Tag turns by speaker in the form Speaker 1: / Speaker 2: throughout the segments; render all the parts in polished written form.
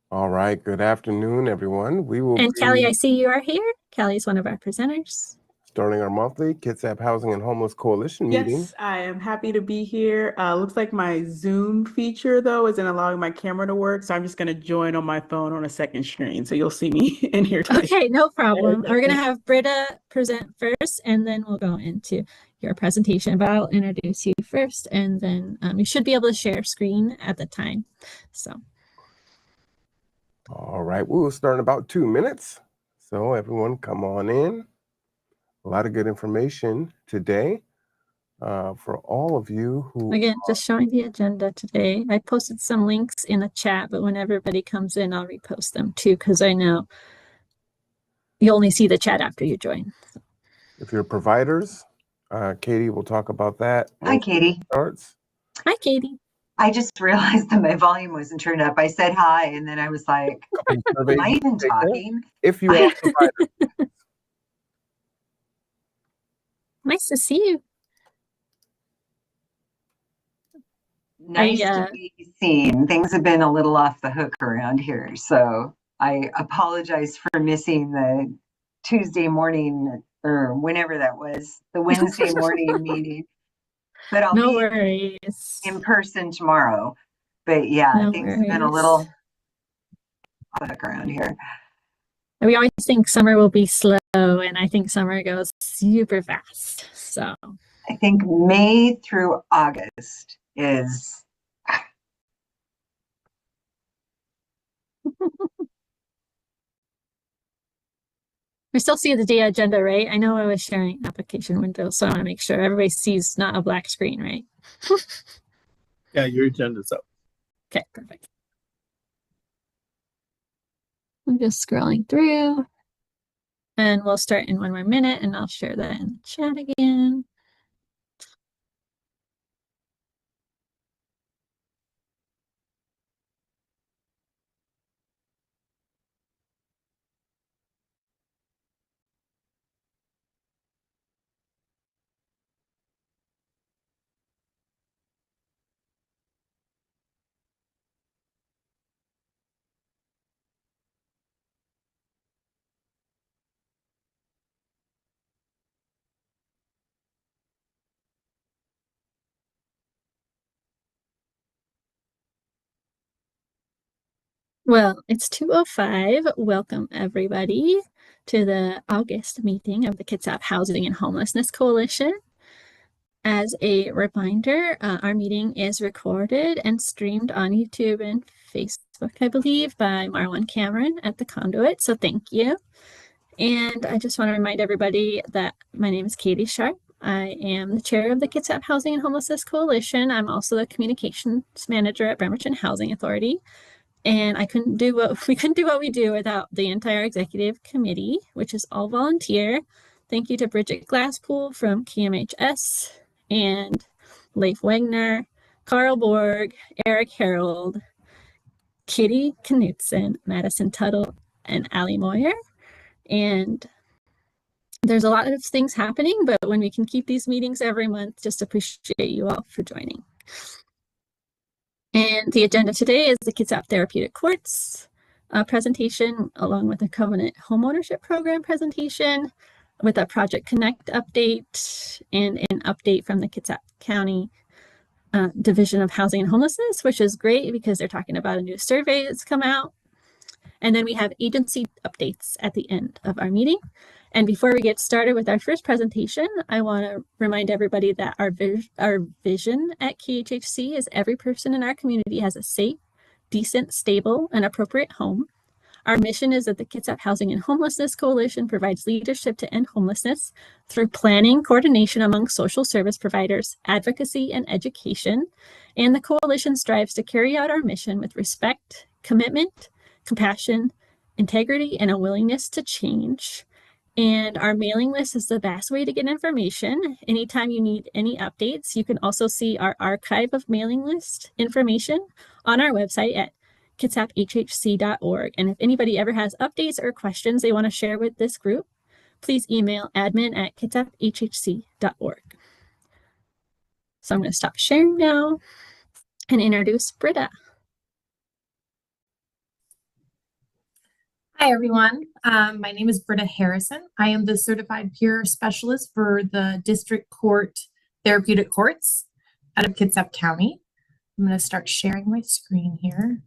Speaker 1: All right, good afternoon, everyone. We will
Speaker 2: And Callie,
Speaker 1: be
Speaker 2: I see you are here. Callie's one of our presenters.
Speaker 1: starting our monthly Kitsap Housing and Homeless Coalition meeting.
Speaker 3: Yes, I am happy to be here. Looks like my Zoom feature, though, isn't allowing my camera to work, so I'm just going to join on my phone on a second screen. So you'll see me in here today.
Speaker 2: Okay, no problem. We're going to have Britta present first, and then we'll go into your presentation. But I'll introduce you first, and then you should be able to share screen at the time. So,
Speaker 1: All right, we will start in about 2 minutes. So everyone come on in. A lot of good information today for all of you who
Speaker 2: again, just showing the agenda today. I posted some links in the chat, but when everybody comes in, I'll repost them too, because I know you only see the chat after you join.
Speaker 1: if you're providers, Katie will talk about that.
Speaker 4: Hi, Katie.
Speaker 1: Starts.
Speaker 2: Hi, Katie.
Speaker 4: I just realized that my volume wasn't turned up. I said hi, and then I was like, am I even talking?
Speaker 1: If you are providers.
Speaker 2: Nice to see you.
Speaker 4: Nice to be seen. Things have been a little off the hook around here, so I apologize for missing the Tuesday morning or whenever that was, the Wednesday morning meeting. But I'll
Speaker 2: No
Speaker 4: be
Speaker 2: worries.
Speaker 4: in person tomorrow. But yeah,
Speaker 2: No
Speaker 4: things
Speaker 2: worries.
Speaker 4: have been a little off the hook around here.
Speaker 2: We always think summer will be slow, and I think summer goes super fast. So
Speaker 4: I think May through August is
Speaker 2: we still see the day agenda, right? I know I was sharing application windows, so I want to make sure everybody sees not a black screen, right?
Speaker 5: Yeah, your agenda's up.
Speaker 2: Okay, perfect. I'm just scrolling through, and we'll start in one more minute, and I'll share that in the chat again. Well, it's 2:05. Welcome, everybody, to the August meeting of the Kitsap Housing and Homelessness Coalition. As a reminder, our meeting is recorded and streamed on YouTube and Facebook, I believe, by Marlon Cameron at the Conduit. So thank you. And I just want to remind everybody that my name is Katie Sharp. I am the chair of the Kitsap Housing and Homelessness Coalition. I'm also the communications manager at Bremerton Housing Authority. And we couldn't do what we do without the entire executive committee, which is all volunteer. Thank you to Bridget Glasspool from KMHS and Leif Wagner, Carl Borg, Eric Harold, Kitty Knutson, Madison Tuttle, and Ali Moyer. And there's a lot of things happening, but when we can keep these meetings every month, just appreciate you all for joining. And the agenda today is the Kitsap Therapeutic Courts presentation, along with a Covenant Homeownership Program presentation, with a Project Connect update and an update from the Kitsap County Division of Housing and Homelessness, which is great because they're talking about a new survey that's come out. And then we have agency updates at the end of our meeting. And before we get started with our first presentation, I want to remind everybody that our vision at KHHC is every person in our community has a safe, decent, stable, and appropriate home. Our mission is that the Kitsap Housing and Homelessness Coalition provides leadership to end homelessness through planning, coordination among social service providers, advocacy, and education. And the coalition strives to carry out our mission with respect, commitment, compassion, integrity, and a willingness to change. And our mailing list is the best way to get information. Anytime you need any updates, you can also see our archive of mailing list information on our website at kitsaphhhc.org. And if anybody ever has updates or questions they want to share with this group, please email admin@kitsaphhhc.org. So I'm going to stop sharing now and introduce Britta.
Speaker 6: Hi, everyone. My name is Britta Harrison. I am the Certified Peer Specialist for the District Court Therapeutic Courts out of Kitsap County. I'm going to start sharing my screen here.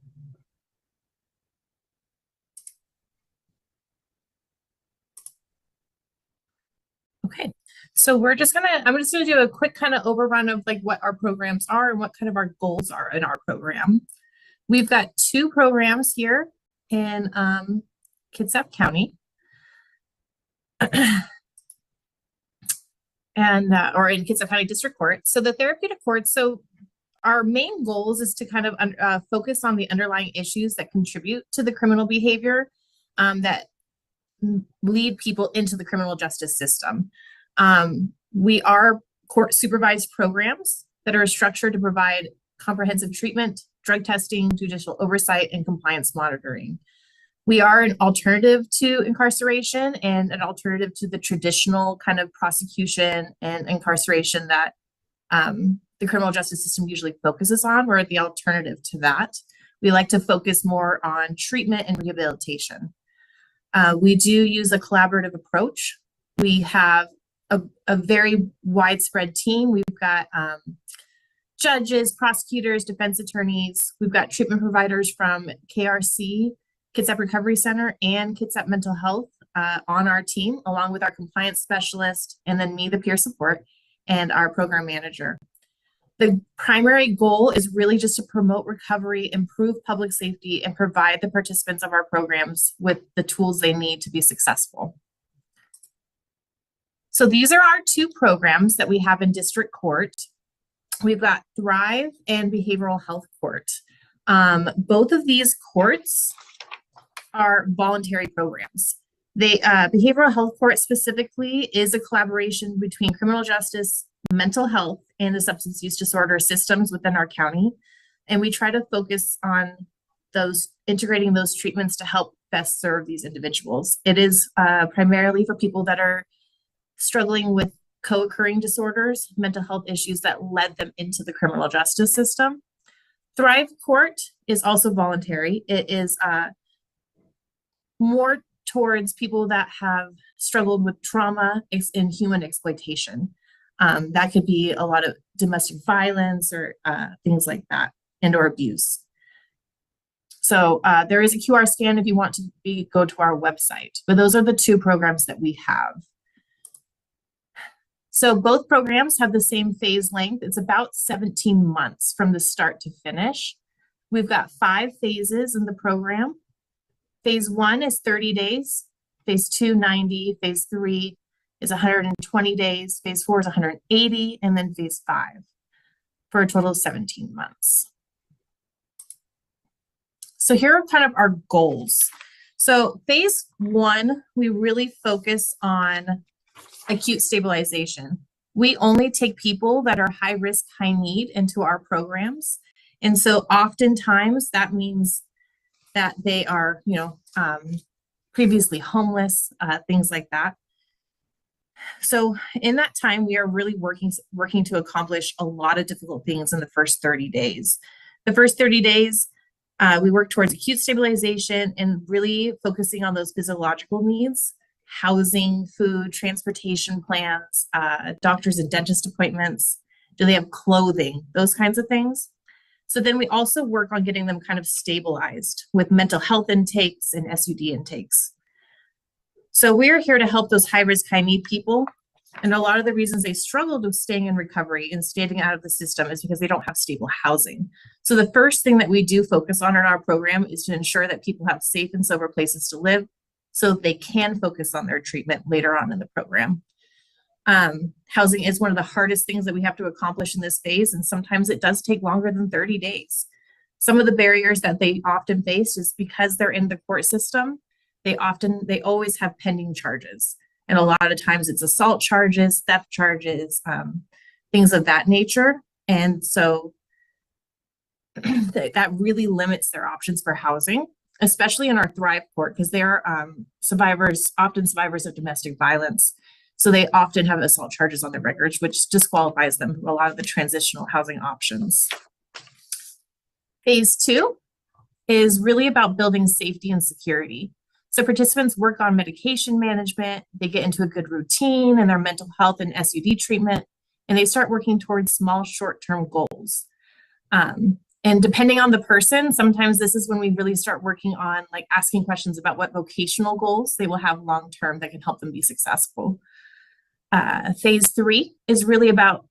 Speaker 6: Okay, so I'm just gonna do a quick kind of overrun of like what our programs are and what kind of our goals are in our program. We've got 2 programs here in Kitsap County. And or in Kitsap County District Court. So the therapeutic courts, so our main goals is to kind of focus on the underlying issues that contribute to the criminal behavior that lead people into the criminal justice system. We are court supervised programs that are structured to provide comprehensive treatment, drug testing, judicial oversight, and compliance monitoring. We are an alternative to incarceration and an alternative to the traditional kind of prosecution and incarceration that the criminal justice system usually focuses on. We're the alternative to that. We like to focus more on treatment and rehabilitation. We do use a collaborative approach. We have a very widespread team. We've got judges, prosecutors, defense attorneys. We've got treatment providers from KRC, Kitsap Recovery Center, and Kitsap Mental Health on our team, along with our compliance specialist, and then me, the peer support, and our program manager. The primary goal is really just to promote recovery, improve public safety, and provide the participants of our programs with the tools they need to be successful. So these are our 2 programs that we have in District Court. We've got Thrive and Behavioral Health Court. Both of these courts are voluntary programs. Behavioral Health Court specifically is a collaboration between criminal justice, mental health, and the substance use disorder systems within our county. And we try to focus on integrating those treatments to help best serve these individuals. It is primarily for people that are struggling with co-occurring disorders, mental health issues that led them into the criminal justice system. Thrive Court is also voluntary. It is more towards people that have struggled with trauma and human exploitation. That could be a lot of domestic violence or things like that, and or abuse. So there is a QR scan if you want to go to our website, but those are the 2 programs that we have. So both programs have the same phase length. It's about 17 months from the start to finish. We've got 5 phases in the program. Phase 1 is 30 days, phase 2, 90, phase 3 is 120 days, phase 4 is 180, and then phase 5 for a total of 17 months. So here are kind of our goals. So phase 1, we really focus on acute stabilization. We only take people that are high risk, high need into our programs. And so oftentimes that means that they are, previously homeless, things like that. So in that time, we are really working to accomplish a lot of difficult things in the first 30 days. The first 30 days, we work towards acute stabilization and really focusing on those physiological needs, housing, food, transportation plans, doctors and dentist appointments. Do they have clothing? Those kinds of things. So then we also work on getting them kind of stabilized with mental health intakes and SUD intakes. So we're here to help those high risk, high need people. And a lot of the reasons they struggled with staying in recovery and staying out of the system is because they don't have stable housing. So the first thing that we do focus on in our program is to ensure that people have safe and sober places to live so they can focus on their treatment later on in the program. Housing is one of the hardest things that we have to accomplish in this phase, and sometimes it does take longer than 30 days. Some of the barriers that they often face is because they're in the court system, they always have pending charges. And a lot of times it's assault charges, theft charges, things of that nature. And so that really limits their options for housing, especially in our Thrive Court, because they are often survivors of domestic violence. So they often have assault charges on their records, which disqualifies them from a lot of the transitional housing options. Phase 2 is really about building safety and security. So participants work on medication management, they get into a good routine in their mental health and SUD treatment, and they start working towards small short-term goals. And depending on the person, sometimes this is when we really start working on like asking questions about what vocational goals they will have long-term that can help them be successful. Phase 3 is really about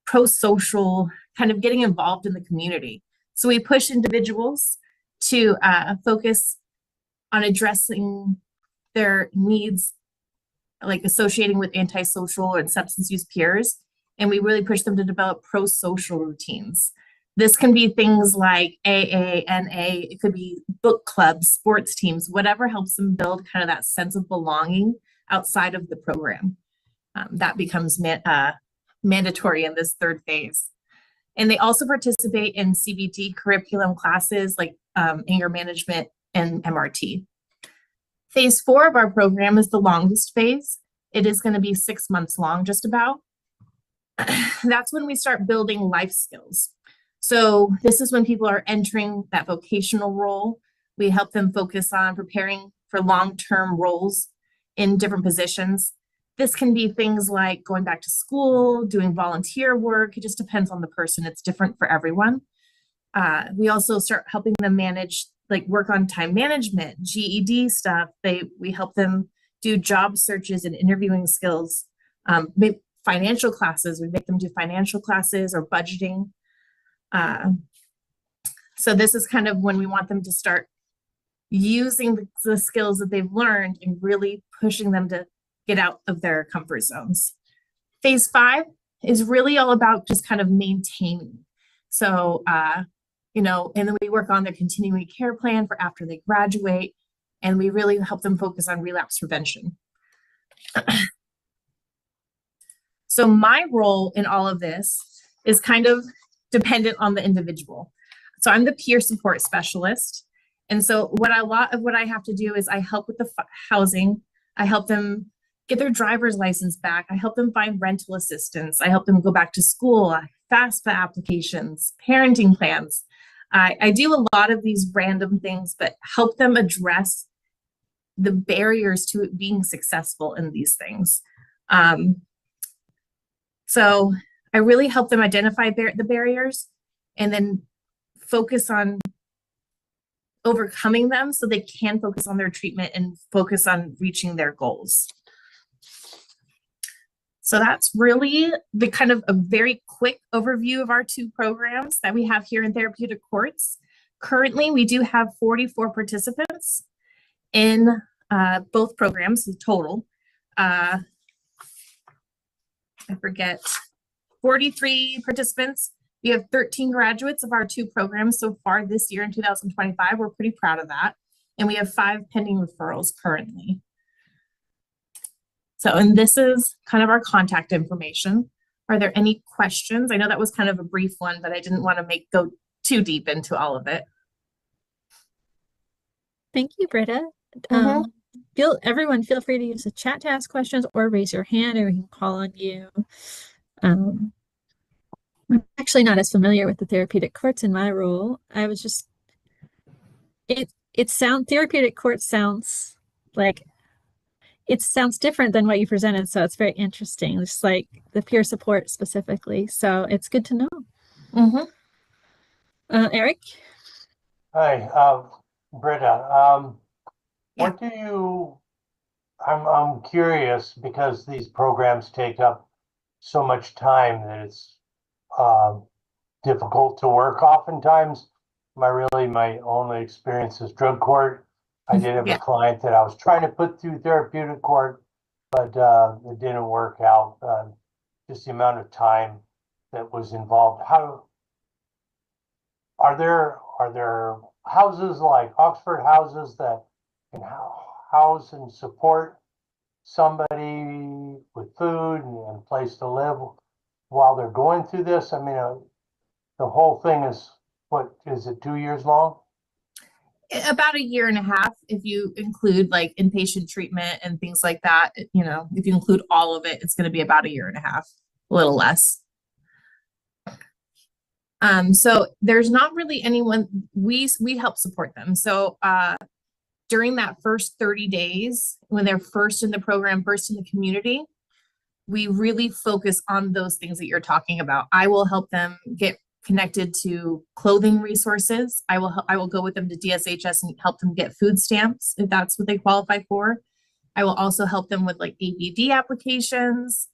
Speaker 6: pro-social, kind of getting involved in the community. So we push individuals to focus on addressing their needs, like associating with antisocial and substance use peers. And we really push them to develop pro-social routines. This can be things like AA, NA, it could be book clubs, sports teams, whatever helps them build kind of that sense of belonging outside of the program. That becomes mandatory in this third phase. And they also participate in CBT curriculum classes like anger management and MRT. Phase 4 of our program is the longest phase. It is going to be 6 months long, just about. That's when we start building life skills. So this is when people are entering that vocational role. We help them focus on preparing for long-term roles in different positions. This can be things like going back to school, doing volunteer work. It just depends on the person. It's different for everyone. We also start helping them manage, like work on time management, GED stuff. We help them do job searches and interviewing skills. Financial classes, we make them do financial classes or budgeting. So this is kind of when we want them to start using the skills that they've learned and really pushing them to get out of their comfort zones. Phase 5 is really all about just kind of maintaining. So, and then we work on their continuing care plan for after they graduate, and we really help them focus on relapse prevention. So my role in all of this is kind of dependent on the individual. So I'm the peer support specialist. And so a lot of what I have to do is I help with the housing. I help them get their driver's license back. I help them find rental assistance. I help them go back to school, FAFSA applications, parenting plans. I do a lot of these random things, but help them address the barriers to it being successful in these things. So I really help them identify the barriers and then focus on overcoming them so they can focus on their treatment and focus on reaching their goals. So that's really the kind of a very quick overview of our 2 programs that we have here in Therapeutic Courts. Currently, we do have 44 participants in both programs, the total. I forget, 43 participants. We have 13 graduates of our 2 programs so far this year in 2025. We're pretty proud of that. And we have 5 pending referrals currently. So, and this is kind of our contact information. Are there any questions? I know that was kind of a brief one, but I didn't want to go too deep into all of it.
Speaker 2: Thank you, Britta. Everyone feel free to use the chat to ask questions or raise your hand and we can call on you. I'm actually not as familiar with the Therapeutic Courts in my role. I was just, Therapeutic Courts sounds like, it sounds different than what you presented. So it's very interesting, just like the peer support specifically. So it's good to know. Eric?
Speaker 7: Hi, Britta. What do you, I'm curious because these programs take up so much time that it's difficult to work oftentimes. My only experience is drug court. I did have a client that I was trying to put through therapeutic court, but it didn't work out. Just the amount of time that was involved. Are there houses like Oxford houses that can house and support somebody with food and place to live while they're going through this? I mean, the whole thing is, what is it, 2 years long?
Speaker 6: About 1.5 years if you include like inpatient treatment and things like that. If you include all of it, it's going to be about 1.5 years, a little less. So there's not really anyone, we help support them. So during that first 30 days, when they're first in the program, first in the community, we really focus on those things that you're talking about. I will help them get connected to clothing resources. I will go with them to DSHS and help them get food stamps if that's what they qualify for. I will also help them with like ABD applications,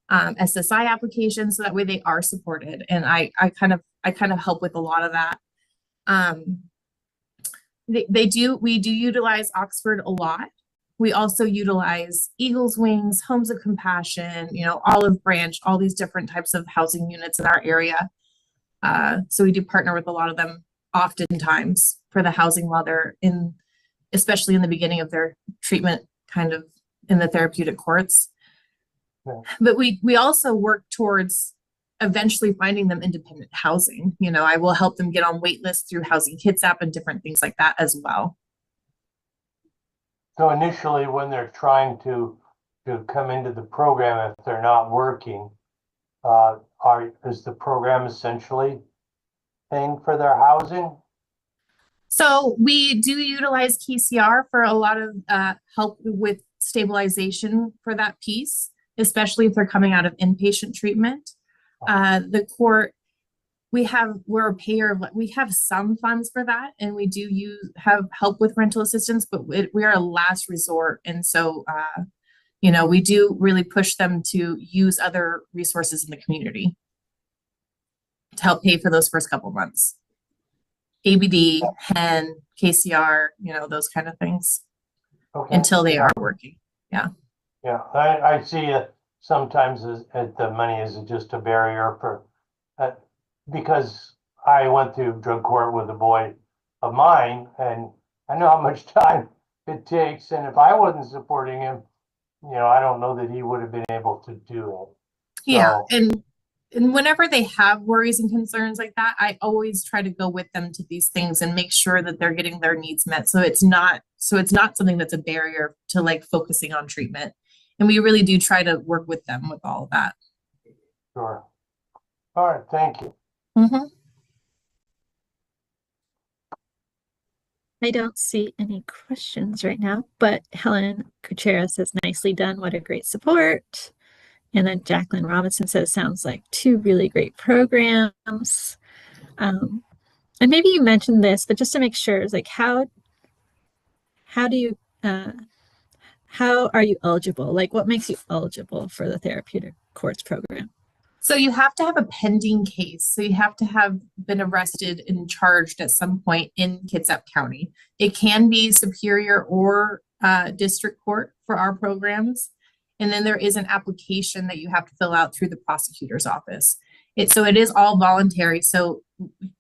Speaker 6: SSI applications, so that way they are supported. And I kind of help with a lot of that. We do utilize Oxford a lot. We also utilize Eagle's Wings, Homes of Compassion, Olive Branch, all these different types of housing units in our area. So we do partner with a lot of them oftentimes for the housing while they're especially in the beginning of their treatment, kind of in the therapeutic courts. Yeah. But we also work towards eventually finding them independent housing. I will help them get on wait lists through Housing Kids app and different things like that as well.
Speaker 7: So initially, when they're trying to come into the program, if they're not working, is the program essentially paying for their housing?
Speaker 6: So we do utilize KCR for a lot of help with stabilization for that piece, especially if they're coming out of inpatient treatment. The court, we're a payer, we have some funds for that, and we do have help with rental assistance, but we are a last resort. And so, we do really push them to use other resources in the community to help pay for those first couple months. ABD, HEN, KCR, those kind of things, until they are working. Yeah.
Speaker 7: Yeah, I see it sometimes as the money is just a barrier for, because I went through drug court with a boy of mine, and I know how much time it takes. And if I wasn't supporting him, I don't know that he would have been able to do it.
Speaker 6: Yeah, and whenever they have worries and concerns like that, I always try to go with them to these things and make sure that they're getting their needs met. So it's not something that's a barrier to like focusing on treatment. And we really do try to work with them with all of that.
Speaker 7: Sure. All right. Thank you.
Speaker 2: Mm-hmm. I don't see any questions right now, but Helen Kuchera says, nicely done. What a great support. And then Jacqueline Robinson says, sounds like 2 really great programs. And maybe you mentioned this, but just to make sure, it's like, how are you eligible? Like, what makes you eligible for the therapeutic courts program?
Speaker 6: So you have to have a pending case. So you have to have been arrested and charged at some point in Kitsap County. It can be Superior or District Court for our programs. And then there is an application that you have to fill out through the prosecutor's office. So it is all voluntary. So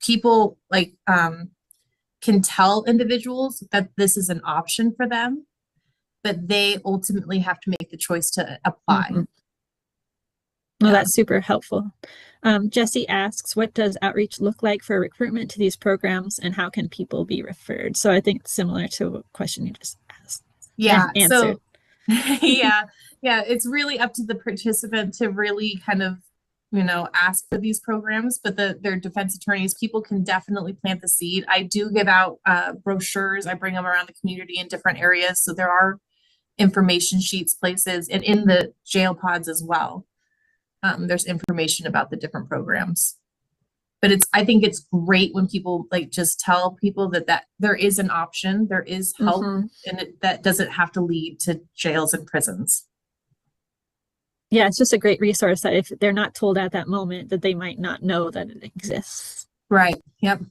Speaker 6: people can tell individuals that this is an option for them, but they ultimately have to make the choice to apply.
Speaker 2: Mm-hmm. Well, that's super helpful. Jesse asks, what does outreach look like for recruitment to these programs, and how can people be referred? So I think it's similar to a question you just asked.
Speaker 6: Yeah.
Speaker 2: Answered.
Speaker 6: So, yeah. It's really up to the participant to really kind of, ask for these programs, but their defense attorneys, people can definitely plant the seed. I do give out brochures. I bring them around the community in different areas. So there are information sheets, places, and in the jail pods as well. There's information about the different programs, but I think it's great when people just tell people that there is an option, there is help, and that doesn't have to lead to jails and prisons.
Speaker 2: Yeah, it's just a great resource that if they're not told at that moment, that they might not know that it exists.
Speaker 6: Right. Yep.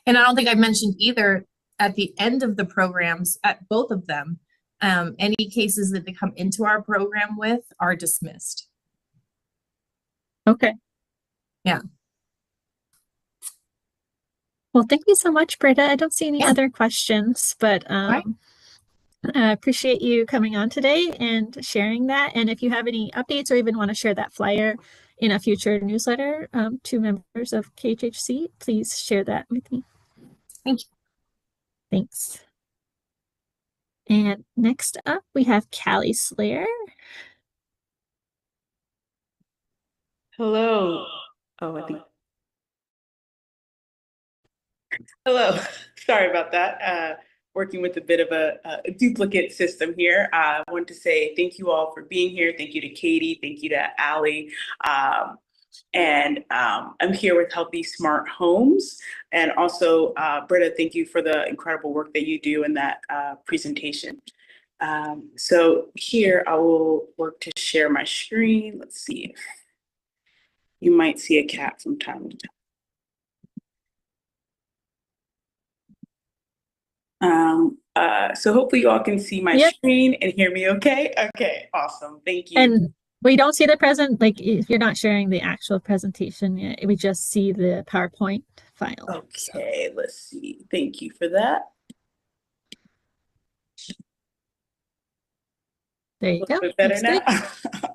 Speaker 6: And I don't think I mentioned either, at the end of the programs, at both of them, any cases that they come into our program with are dismissed.
Speaker 2: Okay.
Speaker 6: Yeah.
Speaker 2: Well, thank you so much, Britta. I don't see any other questions, but I appreciate you coming on today and sharing that. And if you have any updates or even want to share that flyer in a future newsletter to members of KHHC, please share that with me.
Speaker 6: Thank you.
Speaker 2: Thanks. And next up, we have Callie Slayer.
Speaker 3: Hello. Oh, I think. Hello. Sorry about that. working with a bit of a duplicate system here. I want to say thank you all for being here. Thank you to Katie. Thank you to Allie. I'm here with Healthy Smart Homes. And also, Britta, thank you for the incredible work that you do in that presentation. So here I will work to share my screen. Let's see. You might see a cat from time to time. So hopefully you all can see my screen and hear me okay? Okay, awesome. Thank you.
Speaker 2: And we don't see the present, like if you're not sharing the actual presentation yet, we just see the PowerPoint file.
Speaker 3: Okay, let's see. Thank you for that.
Speaker 2: There you go.
Speaker 3: A bit better now?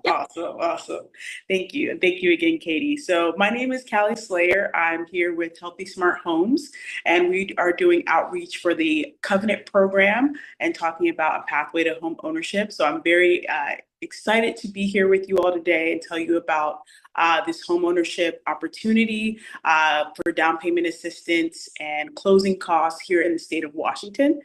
Speaker 2: Yep.
Speaker 3: Awesome. Thank you. And thank you again, Katie. So my name is Callie Slayer. I'm here with Healthy Smart Homes, and we are doing outreach for the Covenant program and talking about a pathway to home ownership. So I'm very excited to be here with you all today and tell you about this home ownership opportunity for down payment assistance and closing costs here in the state of Washington.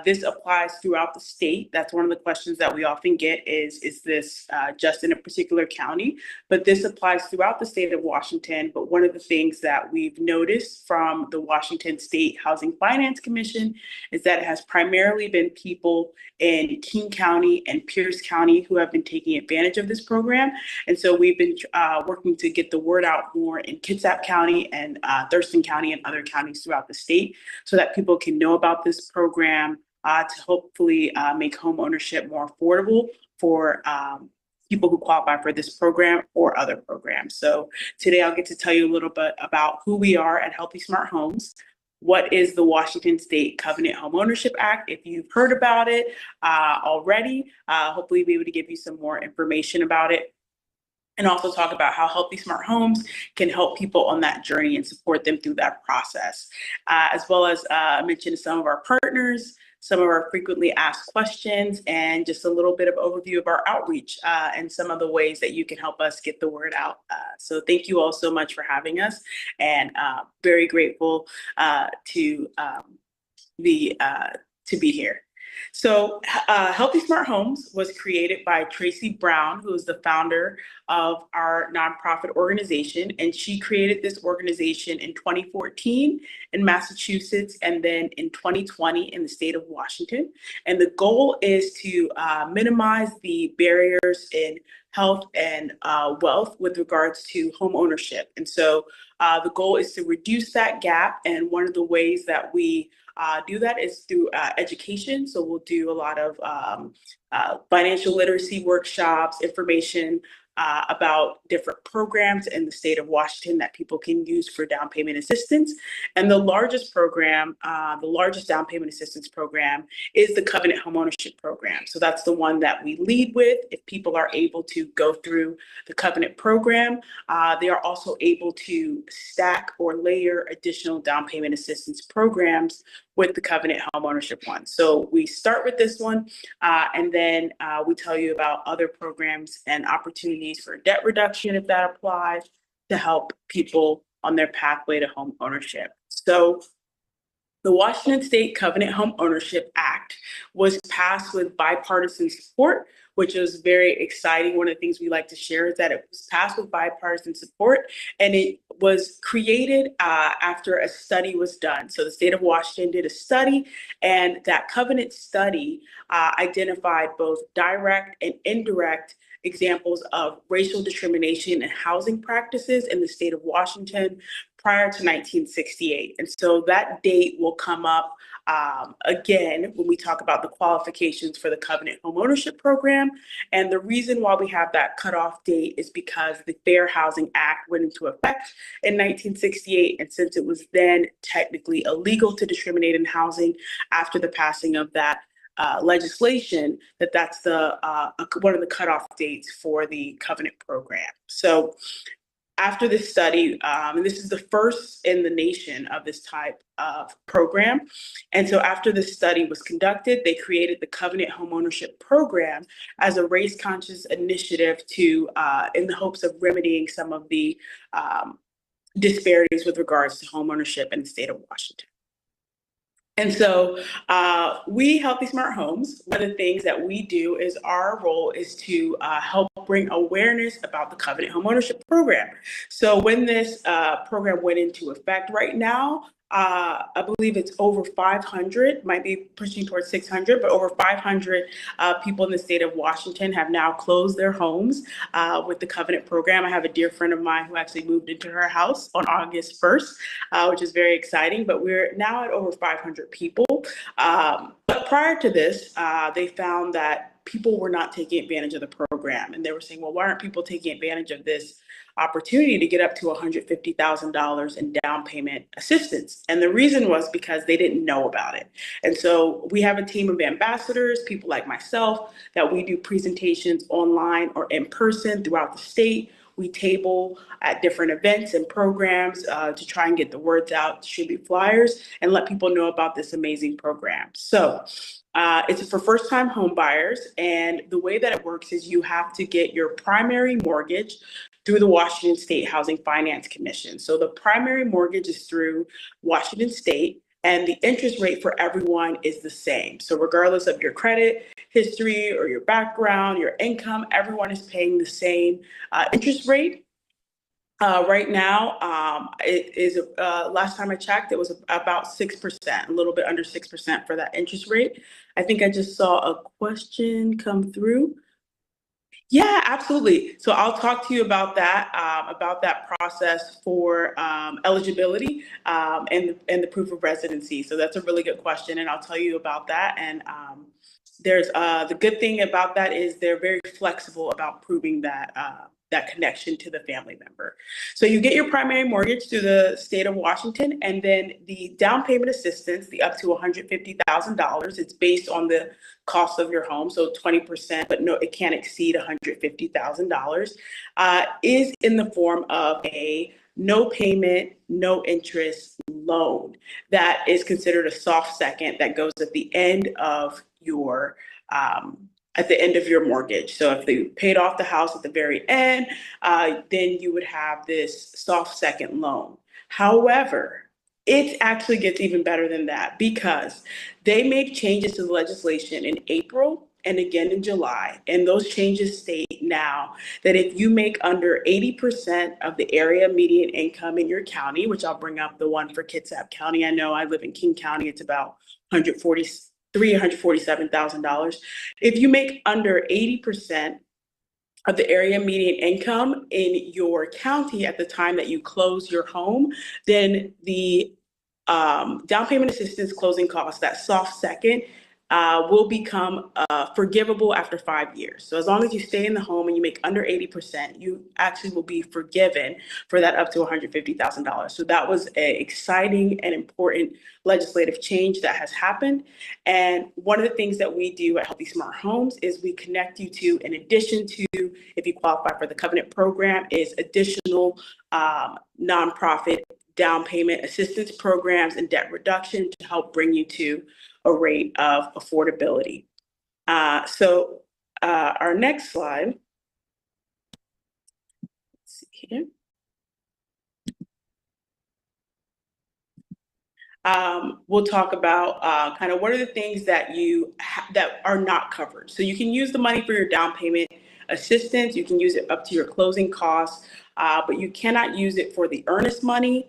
Speaker 3: This applies throughout the state. That's one of the questions that we often get is this just in a particular county? But this applies throughout the state of Washington. But one of the things that we've noticed from the Washington State Housing Finance Commission is that it has primarily been people in King County and Pierce County who have been taking advantage of this program. And so we've been working to get the word out more in Kitsap County and Thurston County and other counties throughout the state so that people can know about this program to hopefully make home ownership more affordable for people who qualify for this program or other programs. So today I'll get to tell you a little bit about who we are at Healthy Smart Homes. What is the Washington State Covenant Home Ownership Act? If you've heard about it already, hopefully be able to give you some more information about it. And also talk about how Healthy Smart Homes can help people on that journey and support them through that process, as well as mention some of our partners, some of our frequently asked questions, and just a little bit of overview of our outreach and some of the ways that you can help us get the word out. So thank you all so much for having us, and very grateful to be here. So Healthy Smart Homes was created by Tracy Brown, who is the founder of our nonprofit organization. And she created this organization in 2014 in Massachusetts and then in 2020 in the state of Washington. And the goal is to minimize the barriers in health and wealth with regards to home ownership. And so the goal is to reduce that gap. And one of the ways that we do that is through education. So we'll do a lot of financial literacy workshops, information about different programs in the state of Washington that people can use for down payment assistance. And the largest program, the largest down payment assistance program is the Covenant Homeownership Program. So that's the one that we lead with. If people are able to go through the Covenant program, they are also able to stack or layer additional down payment assistance programs with the Covenant Homeownership one. So we start with this one, and then we tell you about other programs and opportunities for debt reduction, if that applies, to help people on their pathway to home ownership. So the Washington State Covenant Home Ownership Act was passed with bipartisan support, which is very exciting. One of the things we like to share is that it was passed with bipartisan support, and it was created after a study was done. So the state of Washington did a study, and that covenant study identified both direct and indirect examples of racial discrimination and housing practices in the state of Washington prior to 1968. And so that date will come up again when we talk about the qualifications for the Covenant Homeownership Program. And the reason why we have that cutoff date is because the Fair Housing Act went into effect in 1968. And since it was then technically illegal to discriminate in housing after the passing of that legislation, that's the one of the cutoff dates for the Covenant program. So after this study, and this is the first in the nation of this type of program. And so after this study was conducted, they created the Covenant Homeownership Program as a race-conscious initiative to, in the hopes of remedying some of the disparities with regards to homeownership in the state of Washington. And so we Healthy Smart Homes, one of the things that we do is our role is to help bring awareness about the Covenant Homeownership Program. So when this program went into effect right now, I believe it's over 500, might be pushing towards 600, but over 500 people in the state of Washington have now closed their homes with the Covenant program. I have a dear friend of mine who actually moved into her house on August 1st, which is very exciting, but we're now at over 500 people. But prior to this, they found that people were not taking advantage of the program. And they were saying, well, why aren't people taking advantage of this opportunity to get up to $150,000 in down payment assistance? And the reason was because they didn't know about it. And so we have a team of ambassadors, people like myself, that we do presentations online or in person throughout the state. We table at different events and programs to try and get the words out, distribute flyers, and let people know about this amazing program. So it's for first-time home buyers, and the way that it works is you have to get your primary mortgage through the Washington State Housing Finance Commission. So the primary mortgage is through Washington State, and the interest rate for everyone is the same. So regardless of your credit history or your background, your income, everyone is paying the same interest rate. Right now, it is, last time I checked, it was about 6%, a little bit under 6% for that interest rate. I think I just saw a question come through. Yeah, absolutely. So I'll talk to you about that process for eligibility and the proof of residency. So that's a really good question, and I'll tell you about that. And there's the good thing about that is they're very flexible about proving that that connection to the family member. So you get your primary mortgage through the state of Washington, and then the down payment assistance, the up to $150,000, it's based on the cost of your home, so 20%, but no, it can't exceed $150,000, is in the form of a no payment, no interest loan that is considered a soft second that goes at the end of your mortgage. So if they paid off the house at the very end, then you would have this soft second loan. However, it actually gets even better than that because they made changes to the legislation in April and again in July. And those changes state now that if you make under 80% of the area median income in your county, which I'll bring up the one for Kitsap County. I know I live in King County, it's about $147,000. If you make under 80% of the area median income in your county at the time that you close your home, then the down payment assistance closing costs, that soft second, will become forgivable after 5 years. So as long as you stay in the home and you make under 80%, you actually will be forgiven for that up to $150,000. So that was an exciting and important legislative change that has happened. And one of the things that we do at Healthy Smart Homes is we connect you to, in addition to, if you qualify for the Covenant program, is additional nonprofit down payment assistance programs and debt reduction to help bring you to a rate of affordability. So our next slide, let's see here. We'll talk about kind of what are the things that that are not covered. So you can use the money for your down payment assistance. You can use it up to your closing costs, but you cannot use it for the earnest money.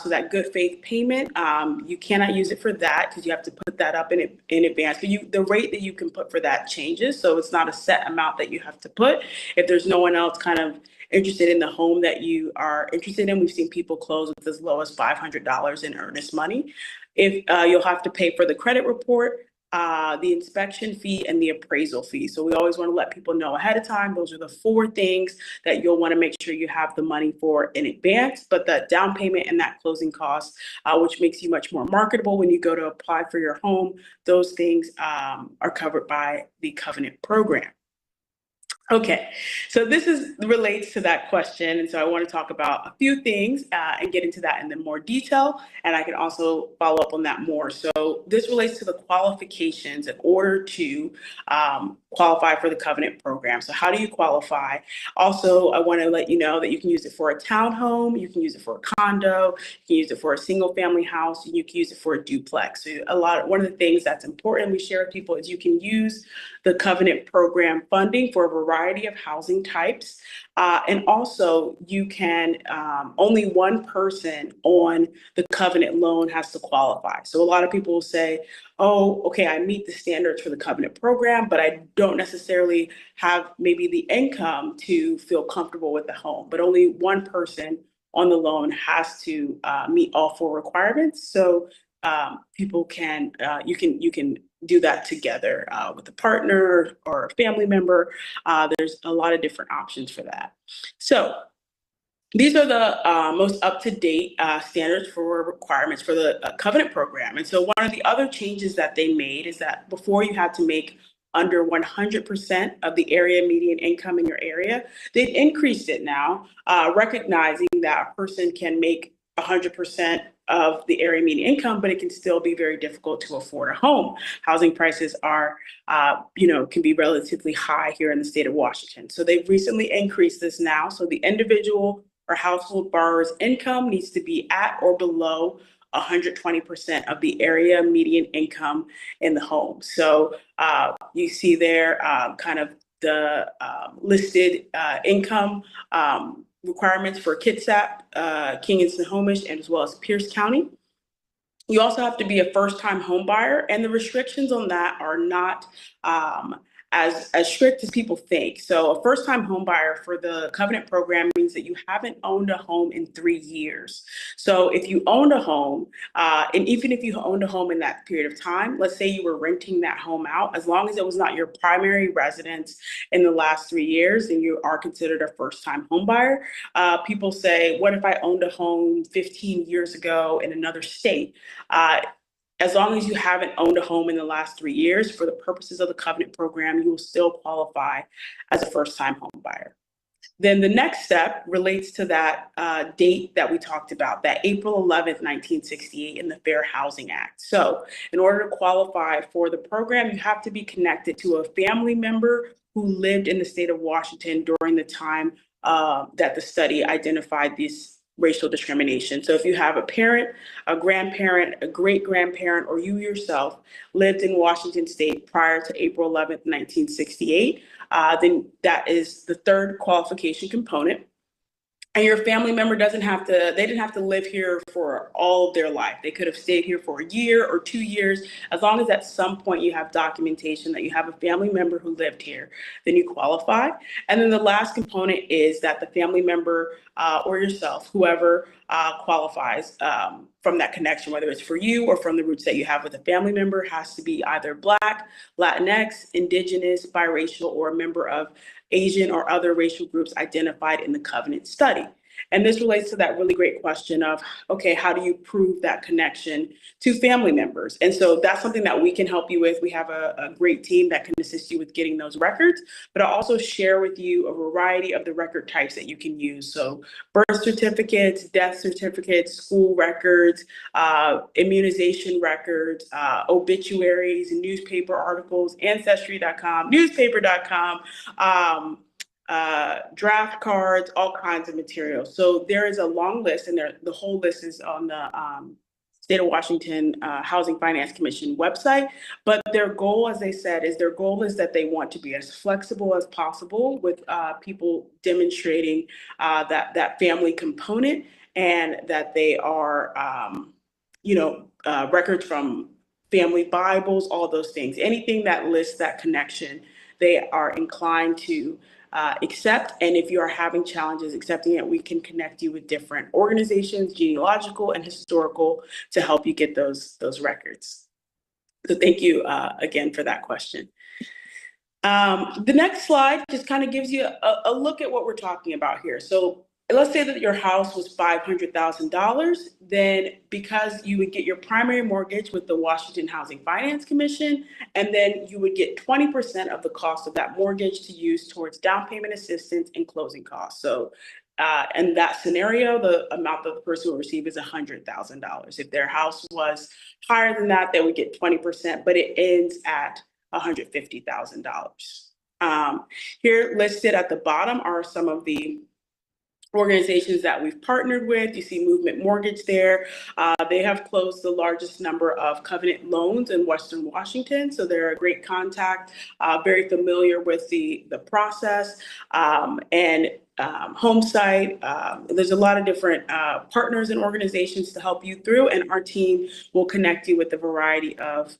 Speaker 3: So that good faith payment, you cannot use it for that because you have to put that up in advance. But the rate that you can put for that changes. So it's not a set amount that you have to put. If there's no one else kind of interested in the home that you are interested in, we've seen people close with as low as $500 in earnest money. If you'll have to pay for the credit report, the inspection fee, and the appraisal fee. So we always want to let people know ahead of time. Those are the 4 things that you'll want to make sure you have the money for in advance. But that down payment and that closing cost, which makes you much more marketable when you go to apply for your home, those things are covered by the Covenant program. Okay, so relates to that question, and so I want to talk about a few things and get into that in the more detail, and I can also follow up on that more. So this relates to the qualifications in order to qualify for the covenant program. So how do you qualify? Also, I want to let you know that you can use it for a townhome, you can use it for a condo, you can use it for a single family house, and you can use it for a duplex. So one of the things that's important we share with people is you can use the covenant program funding for a variety of housing types. And also you can, only one person on the covenant loan has to qualify. So a lot of people will say, oh, okay, I meet the standards for the covenant program, but I don't necessarily have maybe the income to feel comfortable with the home, but only one person on the loan has to meet all 4 requirements. So people can, you can do that together with a partner or a family member. There's a lot of different options for that. So these are the most up-to-date standards for requirements for the covenant program. And so one of the other changes that they made is that before you had to make under 100% of the area median income in your area, they've increased it now, recognizing that a person can make 100% of the area median income, but it can still be very difficult to afford a home. Housing prices are, can be relatively high here in the state of Washington. So they've recently increased this now. So the individual or household borrower's income needs to be at or below 120% of the area median income in the home. So you see there kind of the listed income requirements for Kitsap, King and Snohomish, and as well as Pierce County. You also have to be a first-time home buyer, and the restrictions on that are not as strict as people think. So a first-time home buyer for the covenant program means that you haven't owned a home in 3 years. So if you owned a home, and even if you owned a home in that period of time, let's say you were renting that home out, as long as it was not your primary residence in the last 3 years, then you are considered a first-time home buyer. People say, what if I owned a home 15 years ago in another state? As long as you haven't owned a home in the last 3 years, for the purposes of the covenant program, you will still qualify as a first-time home buyer. Then the next step relates to that date that we talked about, that April 11th, 1968 in the Fair Housing Act. So in order to qualify for the program, you have to be connected to a family member who lived in the state of Washington during the time that the study identified this racial discrimination. So if you have a parent, a grandparent, a great-grandparent, or you yourself lived in Washington state prior to April 11th, 1968, then that is the third qualification component. And your family member they didn't have to live here for all of their life. They could have stayed here for a year or 2 years. As long as at some point you have documentation that you have a family member who lived here, then you qualify. And then the last component is that the family member or yourself, whoever qualifies from that connection, whether it's for you or from the roots that you have with a family member, has to be either Black, Latinx, Indigenous, biracial, or a member of Asian or other racial groups identified in the covenant study. And this relates to that really great question of, okay, how do you prove that connection to family members? And so that's something that we can help you with. We have a great team that can assist you with getting those records, but I'll also share with you a variety of the record types that you can use. So birth certificates, death certificates, school records, immunization records, obituaries, newspaper articles, ancestry.com, newspaper.com, draft cards, all kinds of materials. So there is a long list, and the whole list is on the State of Washington Housing Finance Commission website. But their goal, as they said, is that they want to be as flexible as possible with people demonstrating that family component, and that they are, records from family Bibles, all those things. Anything that lists that connection, they are inclined to accept. And if you are having challenges accepting it, we can connect you with different organizations, genealogical and historical, to help you get those records. So thank you again for that question. The next slide just kind of gives you a look at what we're talking about here. So let's say that your house was $500,000, then because you would get your primary mortgage with the Washington Housing Finance Commission, and then you would get 20% of the cost of that mortgage to use towards down payment assistance and closing costs. So in that scenario, the amount that the person will receive is $100,000. If their house was higher than that, they would get 20%, but it ends at $150,000. Here listed at the bottom are some of the organizations that we've partnered with. You see Movement Mortgage there. They have closed the largest number of covenant loans in Western Washington. So they're a great contact, very familiar with the process. And Homesite, there's a lot of different partners and organizations to help you through, and our team will connect you with a variety of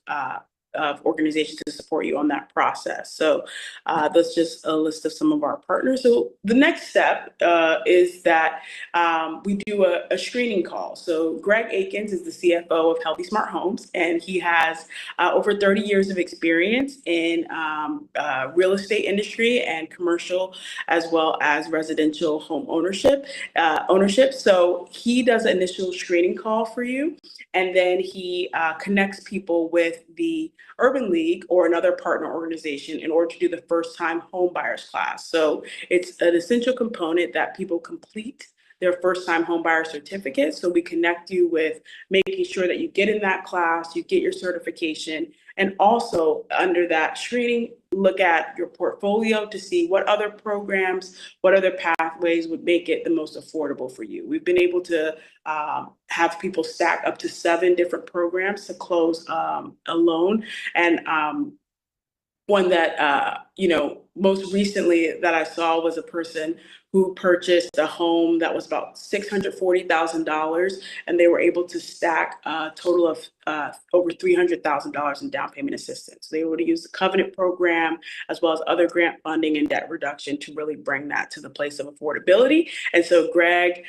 Speaker 3: organizations to support you on that process. So that's just a list of some of our partners. So the next step is that we do a screening call. So Greg Akins is the CFO of Healthy Smart Homes, and he has over 30 years of experience in real estate industry and commercial, as well as residential home ownership. So he does an initial screening call for you, and then he connects people with the Urban League or another partner organization in order to do the first-time home buyers class. So it's an essential component that people complete their first-time home buyer certificate. So we connect you with making sure that you get in that class, you get your certification, and also under that screening, look at your portfolio to see what other programs, what other pathways would make it the most affordable for you. We've been able to have people stack up to 7 different programs to close a loan. And one that, most recently that I saw was a person who purchased a home that was about $640,000, and they were able to stack a total of over $300,000 in down payment assistance. They were able to use the Covenant program as well as other grant funding and debt reduction to really bring that to the place of affordability. And so Greg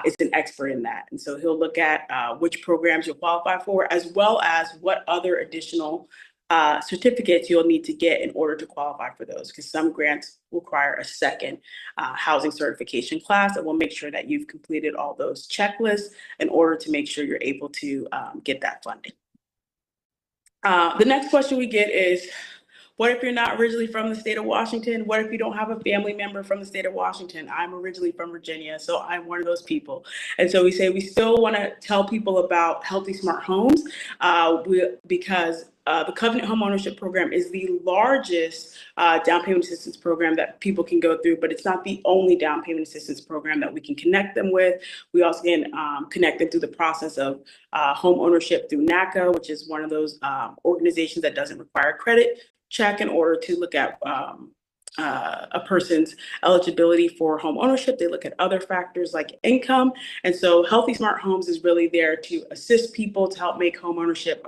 Speaker 3: is an expert in that. And so he'll look at which programs you'll qualify for, as well as what other additional certificates you'll need to get in order to qualify for those, because some grants require a second housing certification class, and we'll make sure that you've completed all those checklists in order to make sure you're able to get that funding. The next question we get is, what if you're not originally from the state of Washington? What if you don't have a family member from the state of Washington? I'm originally from Virginia, so I'm one of those people. And so we say we still want to tell people about Healthy Smart Homes because the Covenant Home Ownership Program is the largest down payment assistance program that people can go through, but it's not the only down payment assistance program that we can connect them with. We also can connect them through the process of home ownership through NACA, which is one of those organizations that doesn't require credit check in order to look at a person's eligibility for home ownership. They look at other factors like income. And so Healthy Smart Homes is really there to assist people to help make home ownership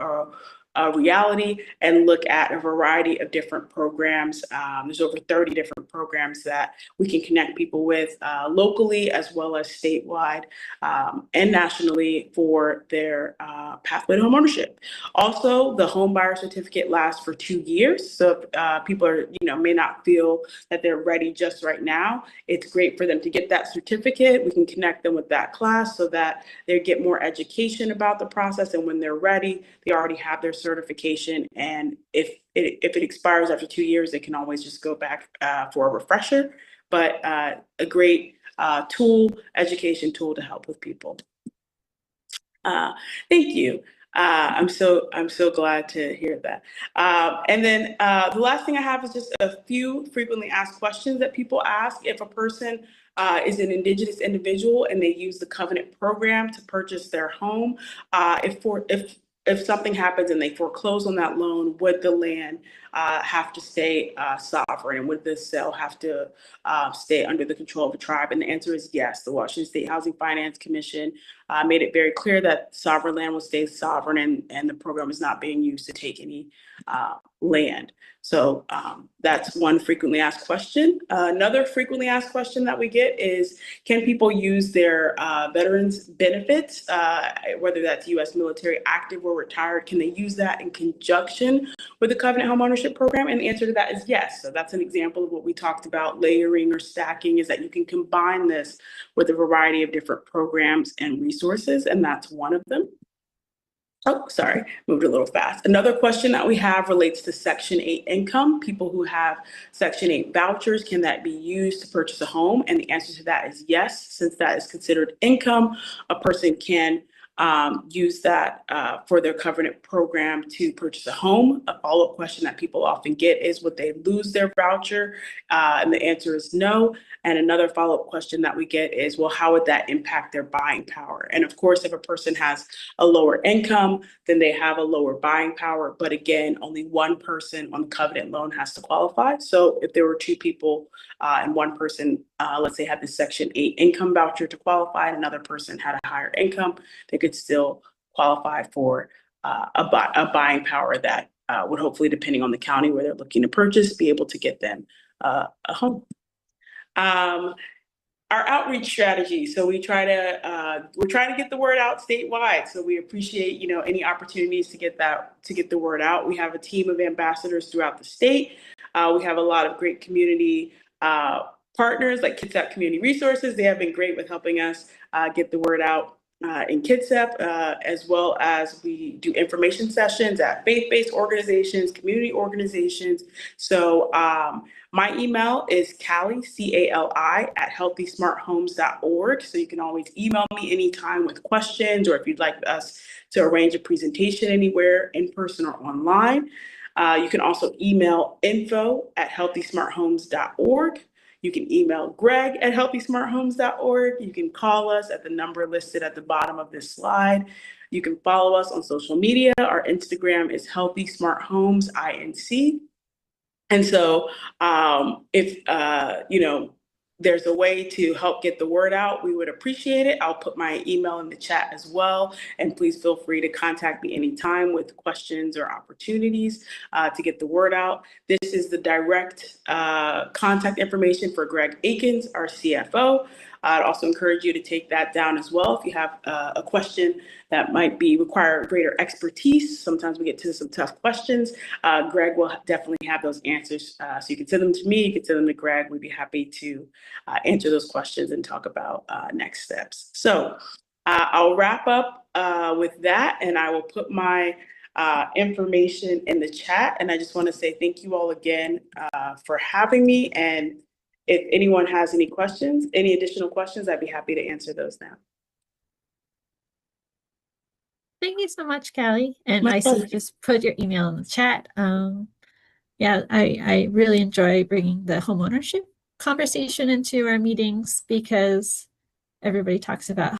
Speaker 3: a reality and look at a variety of different programs. There's over 30 different programs that we can connect people with locally as well as statewide and nationally for their pathway to home ownership. Also, the home buyer certificate lasts for 2 years. So if people are, may not feel that they're ready just right now, it's great for them to get that certificate. We can connect them with that class so that they get more education about the process. And when they're ready, they already have their certification. And if it expires after 2 years, they can always just go back for a refresher. But a great education tool to help with people. Thank you. I'm so glad to hear that. And then the last thing I have is just a few frequently asked questions that people ask. If a person is an Indigenous individual and they use the Covenant program to purchase their home, if something happens and they foreclose on that loan, would the land have to stay sovereign? Would the sale have to stay under the control of the tribe? And the answer is yes. The Washington State Housing Finance Commission made it very clear that sovereign land will stay sovereign, and the program is not being used to take any land. So that's one frequently asked question. Another frequently asked question that we get is, can people use their veterans benefits, whether that's U.S. military active or retired, can they use that in conjunction with the Covenant Homeownership Program? And the answer to that is yes. So that's an example of what we talked about, layering or stacking, is that you can combine this with a variety of different programs and resources, and that's one of them. Oh, sorry, moved a little fast. Another question that we have relates to Section 8 income. People who have Section 8 vouchers, can that be used to purchase a home? And the answer to that is yes. Since that is considered income, a person can use that for their covenant program to purchase a home. A follow-up question that people often get is, would they lose their voucher? And the answer is no. And another follow-up question that we get is, well, how would that impact their buying power? And of course, if a person has a lower income, then they have a lower buying power. But again, only one person on the covenant loan has to qualify. So if there were two people and one person, let's say, had the Section 8 income voucher to qualify, and another person had a higher income, they could still qualify for a buying power that would hopefully, depending on the county where they're looking to purchase, be able to get them a home. Our outreach strategy. So we're trying to get the word out statewide. So we appreciate, any opportunities to get the word out. We have a team of ambassadors throughout the state. We have a lot of great community partners like Kitsap Community Resources. They have been great with helping us get the word out in Kitsap, as well as we do information sessions at faith-based organizations, community organizations. So my email is Callie, C-A-L-I, at healthysmarthomes.org. So you can always email me anytime with questions, or if you'd like us to arrange a presentation anywhere, in person or online. You can also email info@healthysmarthomes.org. You can email Greg at healthysmarthomes.org. You can call us at the number listed at the bottom of this slide. You can follow us on social media. Our Instagram is Healthy Smart Homes INC. And so if there's a way to help get the word out, we would appreciate it. I'll put my email in the chat as well. And please feel free to contact me anytime with questions or opportunities to get the word out. This is the direct contact information for Greg Akins, our CFO. I'd also encourage you to take that down as well if you have a question that might require greater expertise. Sometimes we get to some tough questions. Greg will definitely have those answers. So you can send them to me, you can send them to Greg. We'd be happy to answer those questions and talk about next steps. So I'll wrap up with that, and I will put my information in the chat. And I just want to say thank you all again for having me. And if anyone has any questions, any additional questions, I'd be happy to answer those now.
Speaker 2: Thank you so much, Callie. And
Speaker 3: My
Speaker 2: I see you
Speaker 3: pleasure.
Speaker 2: just put your email in the chat. Yeah, I really enjoy bringing the homeownership conversation into our meetings, because everybody talks about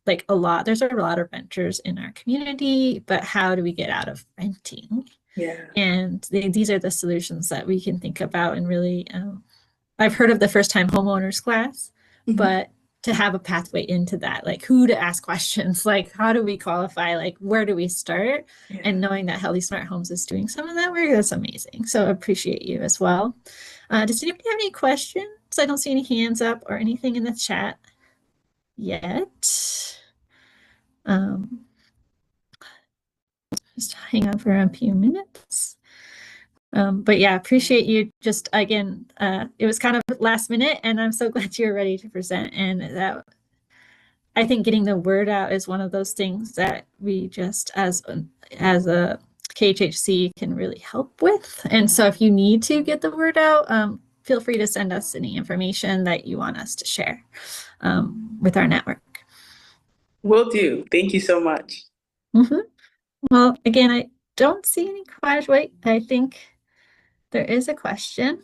Speaker 2: there's a lot of renters in our community, but how do we get out of renting?
Speaker 3: Yeah.
Speaker 2: And these are the solutions that we can think about. And really, I've heard of the first time homeowners class, but to have a pathway into that, like who to ask questions, like how do we qualify, like where do we start?
Speaker 3: Yeah.
Speaker 2: And knowing that Healthy Smart Homes is doing some of that work, that's amazing. So I appreciate you as well. Does anybody have any questions? I don't see any hands up or anything in the chat yet. Just hang on for a few minutes. But yeah, appreciate you. Just again, it was kind of last minute, and I'm so glad you're ready to present. And that, I think, getting the word out is one of those things that we just, as a KHHC, can really help with. And so, if you need to get the word out, feel free to send us any information that you want us to share with our network.
Speaker 3: Will do. Thank you so much.
Speaker 2: Well, again, I don't see any questions. Wait, I think there is a question.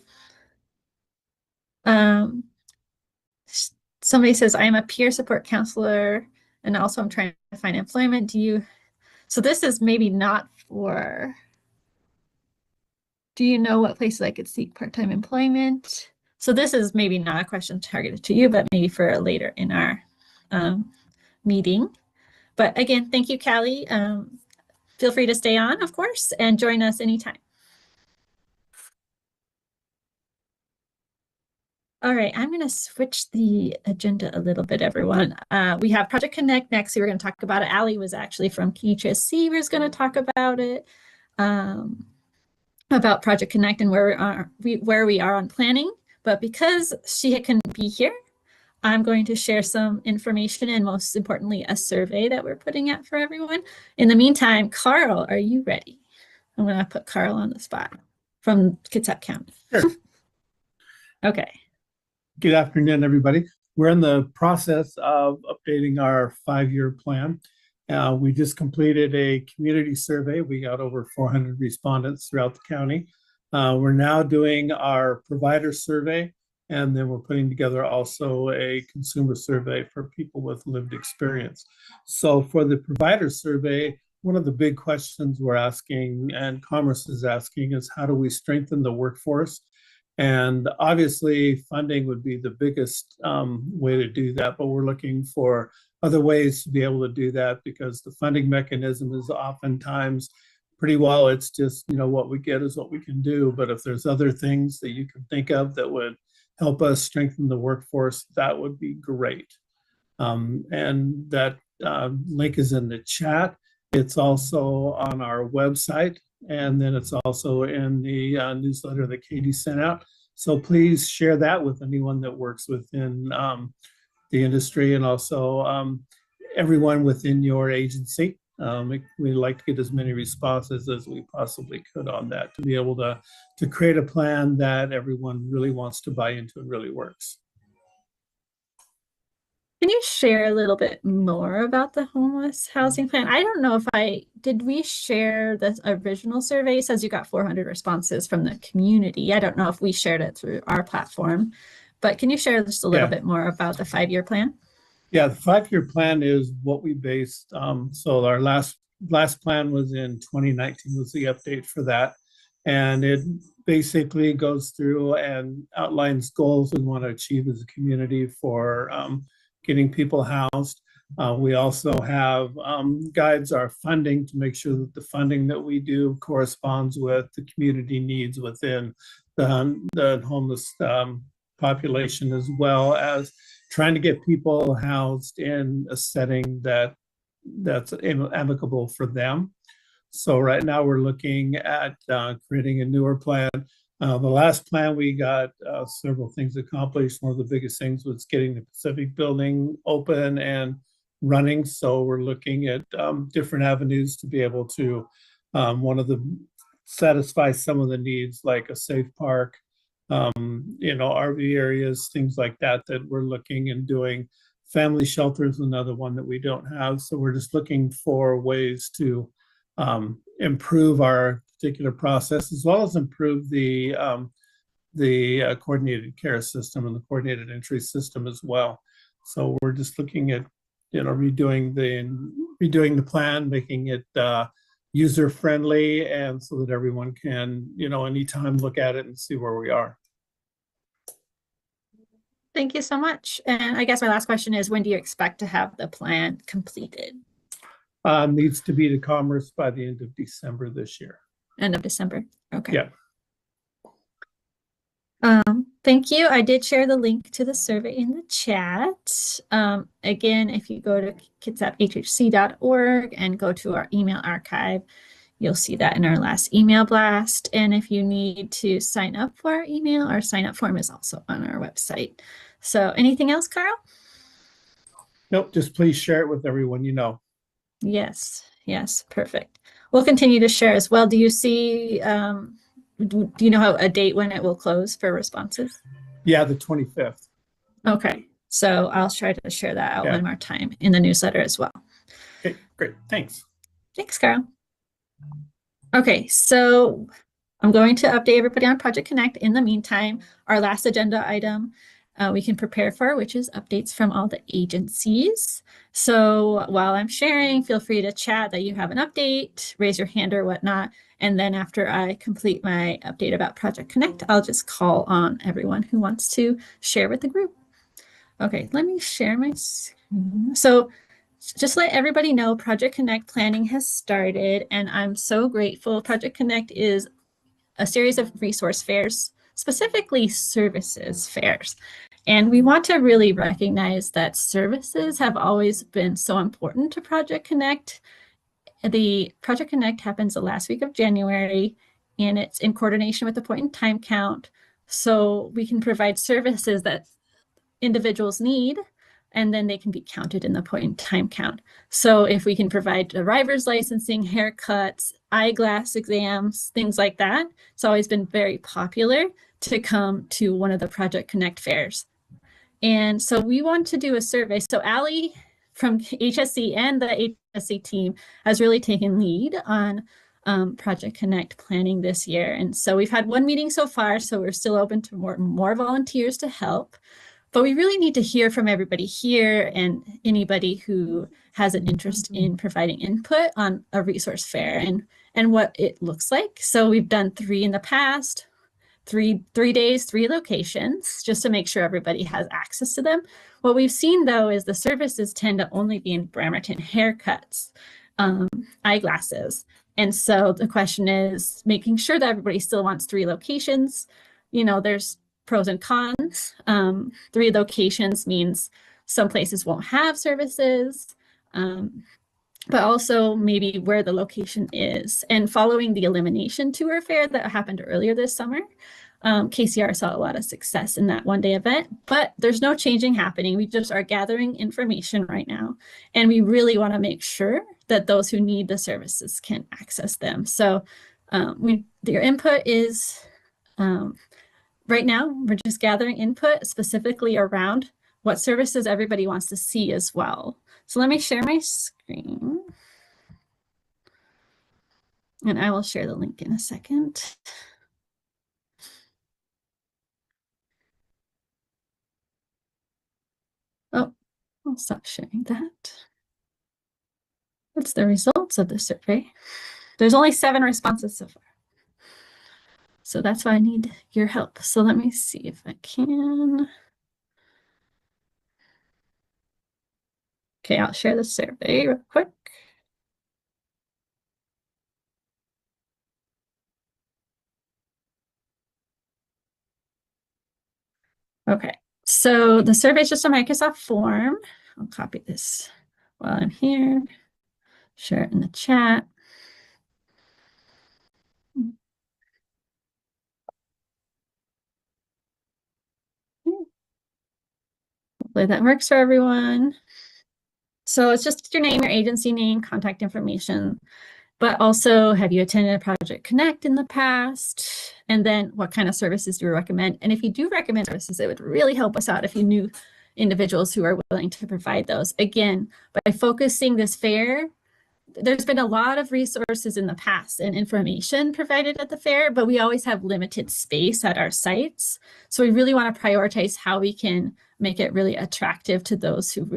Speaker 2: Somebody says, I am a peer support counselor, and also I'm trying to find employment. So this is maybe not for, do you know what places I could seek part-time employment? So this is maybe not a question targeted to you, but maybe for later in our meeting. But again, thank you, Callie. Feel free to stay on, of course, and join us anytime. All right, I'm going to switch the agenda a little bit, everyone. We have Project Connect next. We're going to talk about it. Allie was actually from KHHC. We're going to talk about it, about Project Connect and where we are on planning. But because she couldn't be here, I'm going to share some information and most importantly, a survey that we're putting out for everyone. In the meantime, Carl, are you ready? I'm going to put Carl on the spot from Kitsap County.
Speaker 5: Sure.
Speaker 2: Okay.
Speaker 5: Good afternoon, everybody. We're in the process of updating our 5-year plan. We just completed a community survey. We got over 400 respondents throughout the county. We're now doing our provider survey, and then we're putting together also a consumer survey for people with lived experience. So for the provider survey, one of the big questions we're asking and Commerce is asking is how do we strengthen the workforce? And obviously funding would be the biggest way to do that, but we're looking for other ways to be able to do that because the funding mechanism is oftentimes pretty well, it's just, what we get is what we can do. But if there's other things that you can think of that would help us strengthen the workforce, that would be great. And that link is in the chat. It's also on our website, and then it's also in the newsletter that Katie sent out. So please share that with anyone that works within the industry and also everyone within your agency. We'd like to get as many responses as we possibly could on that to be able to create a plan that everyone really wants to buy into and really works.
Speaker 2: Can you share a little bit more about the homeless housing plan? I don't know if did we share the original survey? It says you got 400 responses from the community. I don't know if we shared it through our platform, but can you share just a little bit more about the 5-year plan?
Speaker 5: Yeah, the 5-year plan is what we based. So our last plan was in 2019 was the update for that. And it basically goes through and outlines goals we want to achieve as a community for getting people housed. We also have guides our funding to make sure that the funding that we do corresponds with the community needs within the homeless population, as well as trying to get people housed in a setting that's amicable for them. So right now we're looking at creating a newer plan. The last plan, we got several things accomplished. One of the biggest things was getting the Pacific building open and running. So we're looking at different avenues to be able to, satisfy some of the needs like a safe park, RV areas, things like that we're looking and doing. Family shelters, another one that we don't have. So we're just looking for ways to improve our particular process, as well as improve the coordinated care system and the coordinated entry system as well. So we're just looking at, redoing the plan, making it user friendly, and so that everyone can, anytime look at it and see where we are.
Speaker 2: Thank you so much. And I guess my last question is, when do you expect to have the plan completed?
Speaker 5: Needs to be to Commerce by the end of December this year.
Speaker 2: End of December. Okay.
Speaker 5: Yeah.
Speaker 2: Thank you. I did share the link to the survey in the chat. Again, if you go to kitsapkhhc.org and go to our email archive, you'll see that in our last email blast. And if you need to sign up for our email, our sign up form is also on our website. So anything else, Carl?
Speaker 5: Nope, just please share it with everyone you know.
Speaker 2: Yes, perfect. We'll continue to share as well. Do you see, do you know how a date when it will close for responses?
Speaker 5: Yeah, the 25th.
Speaker 2: Okay, so I'll try to share that out one more time in the newsletter as well.
Speaker 5: Okay, great, thanks.
Speaker 2: Thanks, Carl. Okay, so I'm going to update everybody on Project Connect. In the meantime, our last agenda item we can prepare for, which is updates from all the agencies. So while I'm sharing, feel free to chat that you have an update, raise your hand or whatnot. And then after I complete my update about Project Connect, I'll just call on everyone who wants to share with the group. Okay, let me share my screen. So just let everybody know Project Connect planning has started, and I'm so grateful. Project Connect is a series of resource fairs, specifically services fairs. And we want to really recognize that services have always been so important to Project Connect. The Project Connect happens the last week of January, and it's in coordination with the point in time count. So we can provide services that individuals need, and then they can be counted in the point in time count. So if we can provide driver's licensing, haircuts, eyeglass exams, things like that, it's always been very popular to come to one of the Project Connect fairs. And so we want to do a survey. So Allie from HSC and the HSC team has really taken lead on Project Connect planning this year. And so we've had one meeting so far, so we're still open to more volunteers to help. But we really need to hear from everybody here and anybody who has an interest in providing input on a resource fair and what it looks like. So we've done 3 in the past, 3 days, 3 locations, just to make sure everybody has access to them. What we've seen though is the services tend to only be in Bremerton: haircuts, eyeglasses. And so the question is making sure that everybody still wants 3 locations. You know, there's pros and cons. 3 locations means some places won't have services, but also maybe where the location is. And following the elimination tour fair that happened earlier this summer, KCR saw a lot of success in that one-day event, but there's no changing happening. We just are gathering information right now, and we really want to make sure that those who need the services can access them. So your input is, right now, we're just gathering input specifically around what services everybody wants to see as well. So let me share my screen. And I will share the link in a second. Oh, I'll stop sharing that. That's the results of the survey. There's only 7 responses so far. So that's why I need your help. So let me see if I can. Okay, I'll share the survey real quick. Okay, so the survey is just a Microsoft form. I'll copy this while I'm here, share it in the chat. Hopefully that works for everyone. So it's just your name, your agency name, contact information, but also have you attended Project Connect in the past? And then what kind of services do you recommend? And if you do recommend services, it would really help us out if you knew individuals who are willing to provide those. Again, by focusing this fair, there's been a lot of resources in the past and information provided at the fair, but we always have limited space at our sites. So we really want to prioritize how we can make it really attractive to those who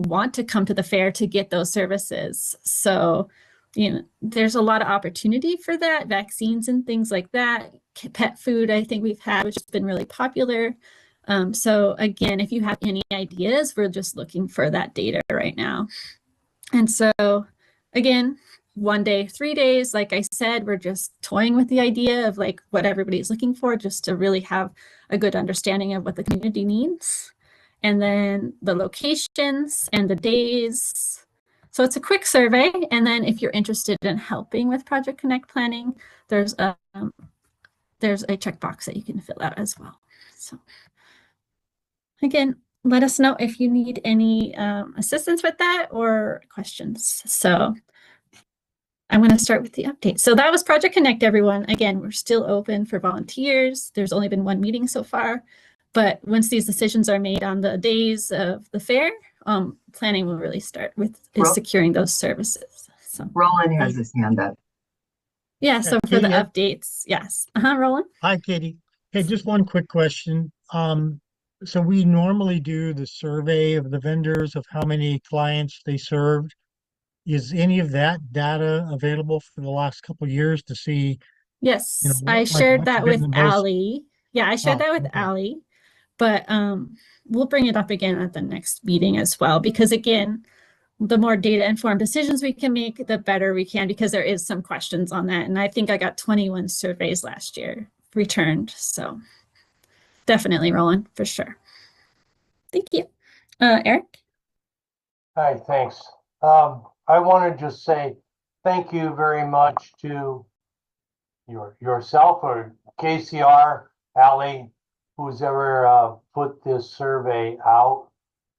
Speaker 2: want to come to the fair to get those services. So, you know, there's a lot of opportunity for that, vaccines and things like that. Pet food, I think we've had, which has been really popular. So again, if you have any ideas, we're just looking for that data right now. And so again, 1 day, 3 days, like I said, we're just toying with the idea of like what everybody's looking for, just to really have a good understanding of what the community needs. And then the locations and the days. So it's a quick survey. And then if you're interested in helping with Project Connect planning, there's a checkbox that you can fill out as well. So again, let us know if you need any assistance with that or questions. So I'm going to start with the update. So that was Project Connect, everyone. Again, we're still open for volunteers. There's only been 1 meeting so far, but once these decisions are made on the days of the fair, planning will really start with securing those services. So
Speaker 4: Roland has his hand up.
Speaker 2: Yeah, so for the updates, yes. Roland?
Speaker 8: Hi, Katie. Hey, just one quick question. So we normally do the survey of the vendors of how many clients they served. Is any of that data available for the last couple of years to see?
Speaker 2: Yes,
Speaker 8: You know,
Speaker 2: I
Speaker 8: like
Speaker 2: shared
Speaker 8: what's
Speaker 2: that
Speaker 8: been
Speaker 2: with
Speaker 8: the most-
Speaker 2: Allie. Yeah, I shared that with
Speaker 8: okay.
Speaker 2: Allie, but we'll bring it up again at the next meeting as well, because again, the more data informed decisions we can make, the better we can, because there is some questions on that. And I think I got 21 surveys last year returned. So definitely rolling for sure. Thank you. Eric?
Speaker 7: Hi, thanks. I want to just say thank you very much to yourself or KCR, Allie, who's ever put this survey out.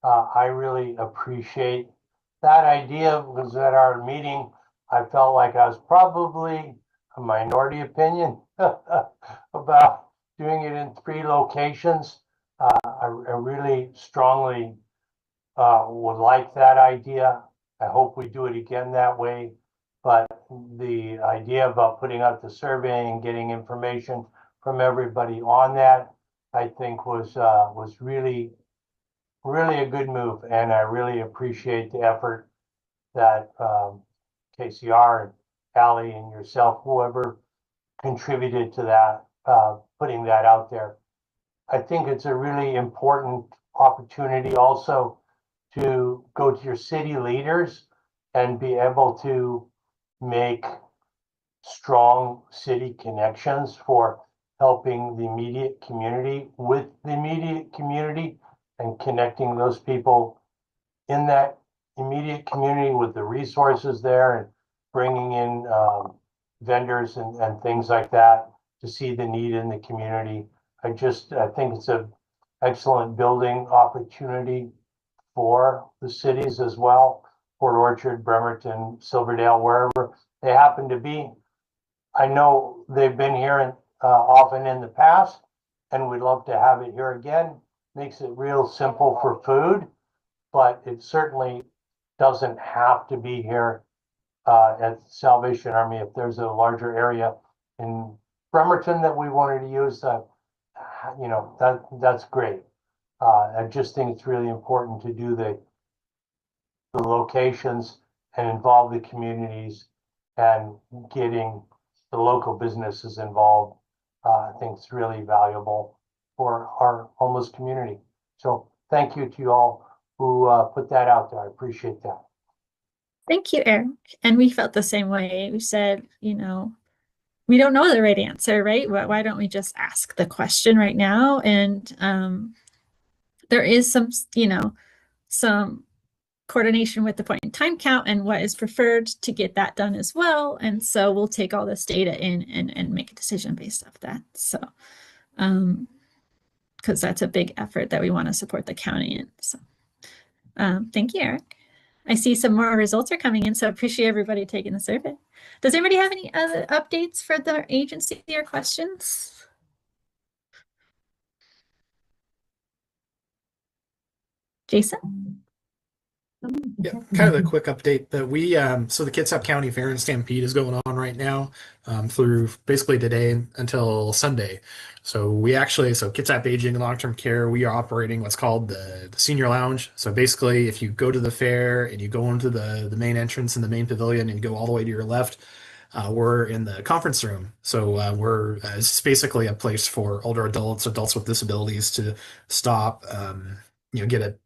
Speaker 7: I really appreciate that idea, because at our meeting, I felt like I was probably a minority opinion about doing it in 3 locations. I really strongly would like that idea. I hope we do it again that way. But the idea about putting out the survey and getting information from everybody on that, I think was really a good move, and I really appreciate the effort that KCR and Allie and yourself, whoever contributed to that, putting that out there. I think it's a really important opportunity also to go to your city leaders and be able to make strong city connections for helping the immediate community with the immediate community, and connecting those people in that immediate community with the resources there, and bringing in vendors and things like that to see the need in the community. I think it's an excellent building opportunity for the cities as well, Port Orchard, Bremerton, Silverdale, wherever they happen to be. I know they've been here often in the past, and we'd love to have it here again. Makes it real simple for food, but it certainly doesn't have to be here at Salvation Army. If there's a larger area in Bremerton that we wanted to use, that's great. I just think it's really important to do the locations and involve the communities, and getting the local businesses involved. I think it's really valuable for our homeless community. So thank you to you all who put that out there. I appreciate that.
Speaker 2: Thank you, Eric. And we felt the same way. We said, we don't know the right answer, right? Why don't we just ask the question right now? And there is some coordination with the point in time count and what is preferred to get that done as well. And so we'll take all this data in and make a decision based off that. So, because that's a big effort that we want to support the county in. So thank you, Eric. I see some more results are coming in, so appreciate everybody taking the survey. Does anybody have any other updates for the agency or questions? Jason?
Speaker 9: Yeah, kind of a quick update, but we so the Kitsap County Fair and Stampede is going on right now through basically today until Sunday. So Kitsap Aging and Long-Term Care, we are operating what's called the Senior Lounge. So basically, if you go to the fair and you go into the main entrance in the main pavilion and you go all the way to your left, we're in the conference room. So it's basically a place for older adults with disabilities to stop.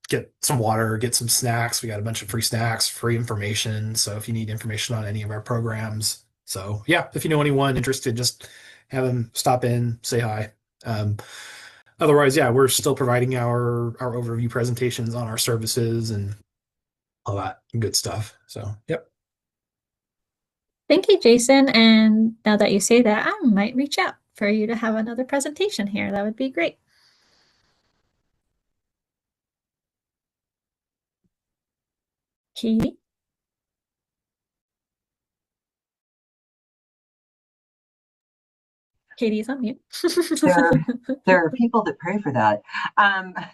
Speaker 9: Get some water, get some snacks. We got a bunch of free snacks, free information. So if you need information on any of our programs, so yeah, if you know anyone interested, just have them stop in, say hi. Otherwise, yeah, we're still providing our overview presentations on our services and all that good stuff. So, yep.
Speaker 2: Thank you, Jason. And now that you say that, I might reach out for you to have another presentation here. That would be great. Katie? Katie's on mute.
Speaker 4: There are people that pray for that. I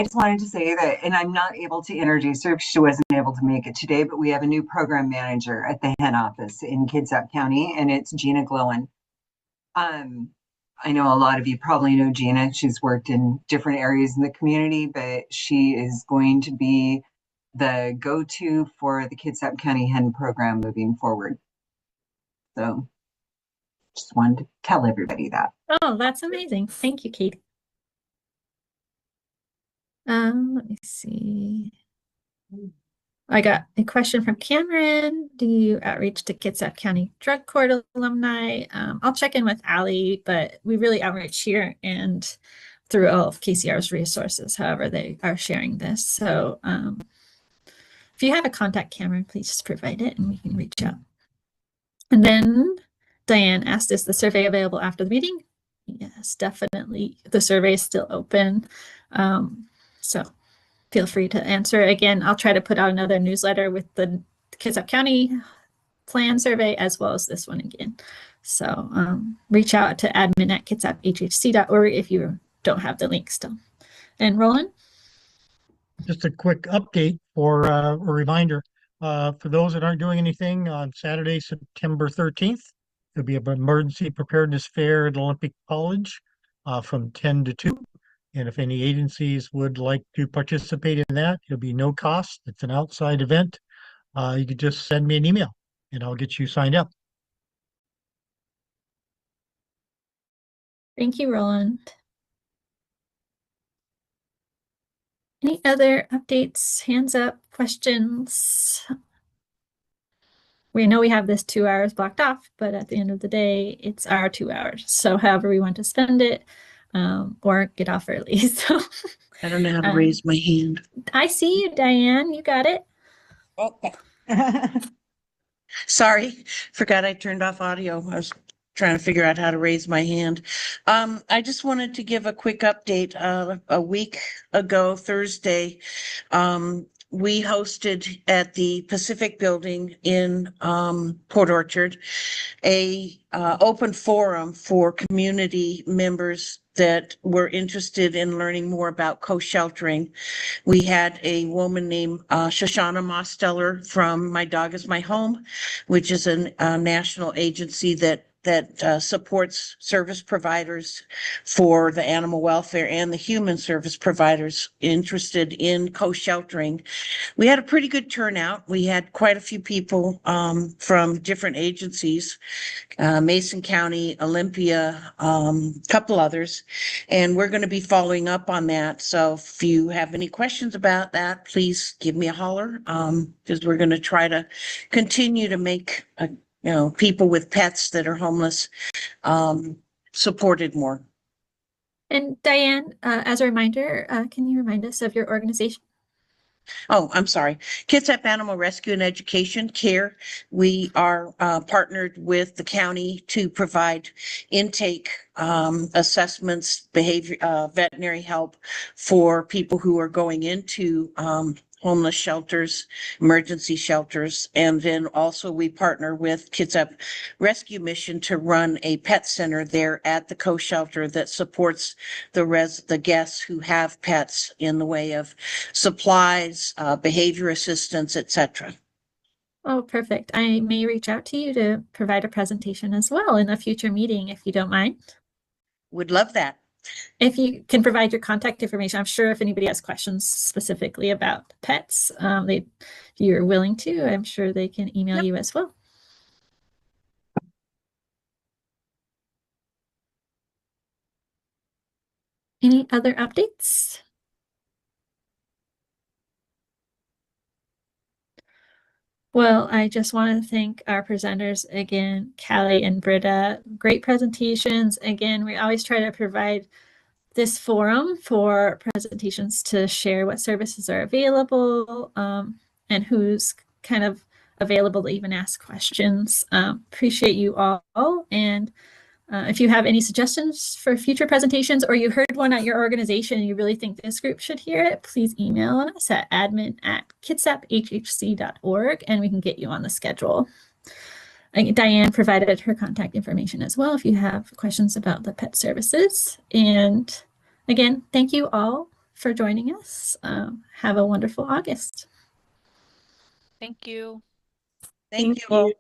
Speaker 4: just wanted to say that, and I'm not able to introduce her because she wasn't able to make it today, but we have a new program manager at the HEN office in Kitsap County, and it's Gina Glowen. I know a lot of you probably know Gina. She's worked in different areas in the community, but she is going to be the go-to for the Kitsap County HEN program moving forward. So just wanted to tell everybody that.
Speaker 2: Oh, that's amazing. Thank you, Katie. Let me see. I got a question from Cameron. Do you outreach to Kitsap County Drug Court alumni? I'll check in with Allie, but we really outreach here and through all of KCR's resources, however they are sharing this. So if you have a contact, Cameron, please just provide it and we can reach out. And then Diane asked, is the survey available after the meeting? Yes, definitely. The survey is still open. So feel free to answer. Again, I'll try to put out another newsletter with the Kitsap County plan survey as well as this one again. So reach out to admin@kitsap.hhc.org if you don't have the link still. And Roland?
Speaker 8: Just a quick update for a reminder. For those that aren't doing anything, on Saturday, September 13th, there'll be an emergency preparedness fair at Olympic College from 10 to 2. And if any agencies would like to participate in that, it'll be no cost. It's an outside event. You could just send me an email and I'll get you signed up.
Speaker 2: Thank you, Roland. Any other updates, hands up, questions? We know we have this 2 hours blocked off, but at the end of the day, it's our 2 hours. So however we want to spend it, or get off early. So
Speaker 10: I don't know how to raise my hand.
Speaker 2: I see you, Diane. You got it.
Speaker 10: Okay. Sorry, forgot I turned off audio. I was trying to figure out how to raise my hand. I just wanted to give a quick update. A week ago, Thursday, we hosted at the Pacific Building in Port Orchard a open forum for community members that were interested in learning more about co-sheltering. We had a woman named Shoshana Mosteller from My Dog Is My Home, which is a national agency that supports service providers for the animal welfare and the human service providers interested in co-sheltering. We had a pretty good turnout. We had quite a few people from different agencies, Mason County, Olympia, couple others, and we're going to be following up on that. So if you have any questions about that, please give me a holler, because we're going to try to continue to make people with pets that are homeless supported more.
Speaker 2: And Diane, as a reminder, can you remind us of your organization?
Speaker 10: Oh, I'm sorry. Kitsap Animal Rescue and Education Care. We are partnered with the county to provide intake assessments, behavior, veterinary help for people who are going into homeless shelters, emergency shelters. And then also we partner with Kitsap Rescue Mission to run a pet center there at the co-shelter that supports the guests who have pets in the way of supplies, behavior assistance, etc.
Speaker 2: Oh, perfect. I may reach out to you to provide a presentation as well in a future meeting, if you don't mind.
Speaker 10: Would love that.
Speaker 2: If you can provide your contact information, I'm sure if anybody has questions specifically about pets, if you're willing to, I'm sure they can email you as well. Any other updates? Well, I just want to thank our presenters again, Callie and Britta. Great presentations. Again, we always try to provide this forum for presentations to share what services are available and who's kind of available to even ask questions. Appreciate you all. And if you have any suggestions for future presentations or you heard one at your organization and you really think this group should hear it, please email us at admin@kitsap.hhc.org and we can get you on the schedule. Diane provided her contact information as well if you have questions about the pet services. And again, thank you all for joining us. Have a wonderful August.
Speaker 11: Thank you.
Speaker 10: Thank you all.